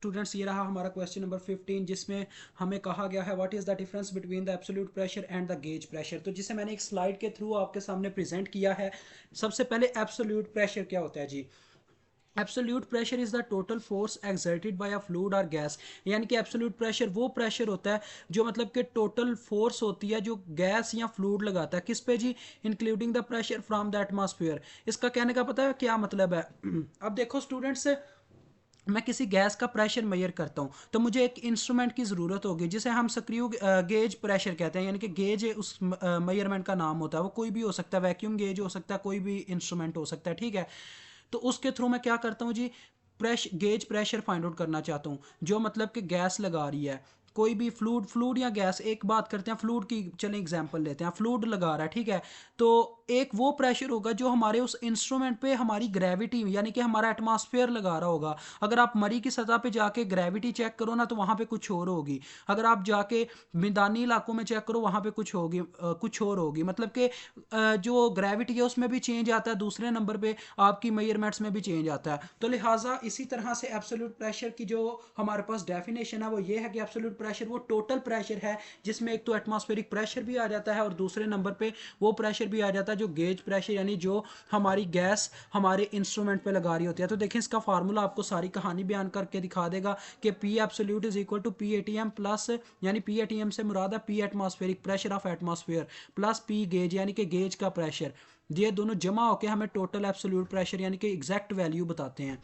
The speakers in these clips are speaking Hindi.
स्टूडेंट्स, ये रहा हमारा क्वेश्चन नंबर 15, जिसमें हमें कहा गया है what is the difference between the absolute pressure and the gauge pressure. तो जिसे मैंने एक स्लाइड के थ्रू आपके सामने प्रेजेंट किया है। सबसे पहले एब्सोल्यूट प्रेशर क्या होता है जी। Absolute pressure is the total force exerted by a fluid और गैस। यानी कि एब्सोल्यूट प्रेशर वो प्रेशर होता है जो मतलब कि टोटल फोर्स होती है जो गैस या फ्लूइड लगाता है किस पे जी, including the pressure from the atmosphere. इसका कहने का पता है क्या मतलब है। अब देखो स्टूडेंट्स, मैं किसी गैस का प्रेशर मेजर करता हूँ तो मुझे एक इंस्ट्रूमेंट की ज़रूरत होगी जिसे हम स्क्रू गेज प्रेशर कहते हैं। यानी कि गेज उस मेजरमेंट का नाम होता है, वो कोई भी हो सकता है, वैक्यूम गेज हो सकता है, कोई भी इंस्ट्रूमेंट हो सकता है, ठीक है। तो उसके थ्रू मैं क्या करता हूँ जी, गेज प्रेशर फाइंड आउट करना चाहता हूँ जो मतलब कि गैस लगा रही है, कोई भी फ्लूड फ्लूड या गैस। एक बात करते हैं फ्लूड की, चलें एग्जांपल लेते हैं, फ्लूड लगा रहा है, ठीक है। तो एक वो प्रेशर होगा जो हमारे उस इंस्ट्रूमेंट पे हमारी ग्रेविटी यानी कि हमारा एटमॉस्फेयर लगा रहा होगा। अगर आप मरी की सतह पे जाके ग्रेविटी चेक करो ना तो वहाँ पे कुछ और होगी। अगर आप जाके मैदानी इलाकों में चेक करो वहाँ पे कुछ होगी, कुछ और होगी। मतलब कि जो ग्रेविटी है उसमें भी चेंज आता है, दूसरे नंबर पे आपकी मेजरमेंट्स में भी चेंज आता है। तो लिहाजा इसी तरह से एब्सोल्यूट प्रेशर की जो हमारे पास डेफिनेशन है वो ये है कि एब्सोल्यूट प्रेशर वो टोटल प्रेशर है जिसमें एक तो एटमॉस्फेरिक प्रेशर भी आ जाता है और दूसरे नंबर पे वो प्रेशर भी आ जाता है जो गेज प्रेशर यानी जो हमारी गैस हमारे इंस्ट्रूमेंट पे लगा रही होती है। तो देखें इसका फार्मूला आपको सारी कहानी बयान करके दिखा देगा कि P absolute is equal to P A T M plus, यानी पी ए टी एम से मुराद है P atmospheric pressure of atmosphere plus P gauge यानी कि गेज का प्रेशर। ये दोनों जमा होकर हमें टोटल एब्सोल्यूट प्रेशर यानी कि एग्जैक्ट वैल्यू बताते हैं।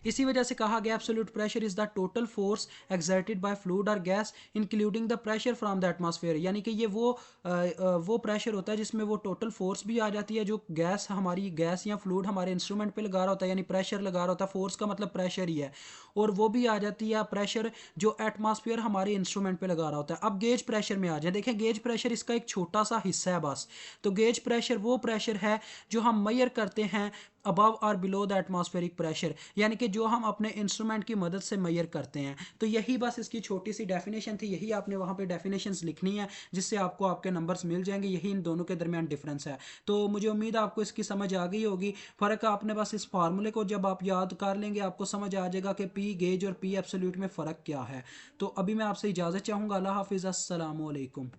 इसी वजह से कहा गया absolute pressure is the total force exerted by fluid और gas including the pressure from the atmosphere. यानी कि ये वो प्रेशर होता है जिसमें वो टोटल फोर्स भी आ जाती है जो गैस हमारी गैस या फ्लूइड हमारे इंस्ट्रूमेंट पे लगा रहा होता है, यानी प्रेशर लगा रहा होता है, फोर्स का मतलब प्रेशर ही है। और वो भी आ जाती है प्रेशर जो एटमॉस्फेयर हमारे इंस्ट्रूमेंट पे लगा रहा होता है। अब गेज प्रेशर में आ जाए, देखें गेज प्रेशर इसका एक छोटा सा हिस्सा है बस। तो गेज प्रेशर वो प्रेशर है जो हम मेजर करते हैं अबव और बिलो द एटमॉस्फेरिक प्रेशर, यानी कि जो हम अपने इंस्ट्रूमेंट की मदद से मेजर करते हैं। तो यही बस इसकी छोटी सी डेफिनेशन थी, यही आपने वहाँ पे डेफिनेशंस लिखनी है जिससे आपको आपके नंबर्स मिल जाएंगे। यही इन दोनों के दरमियान डिफरेंस है। तो मुझे उम्मीद है आपको इसकी समझ आ गई होगी। फ़र्क आपने बस इस फार्मूले को जब आप याद कर लेंगे आपको समझ आ जाएगा कि पी गेज और पी एब्सोल्यूट में फ़र्क क्या है। तो अभी मैं आपसे इजाज़त चाहूँगा। अल्लाह हाफिज़, अस्सलाम वालेकुम।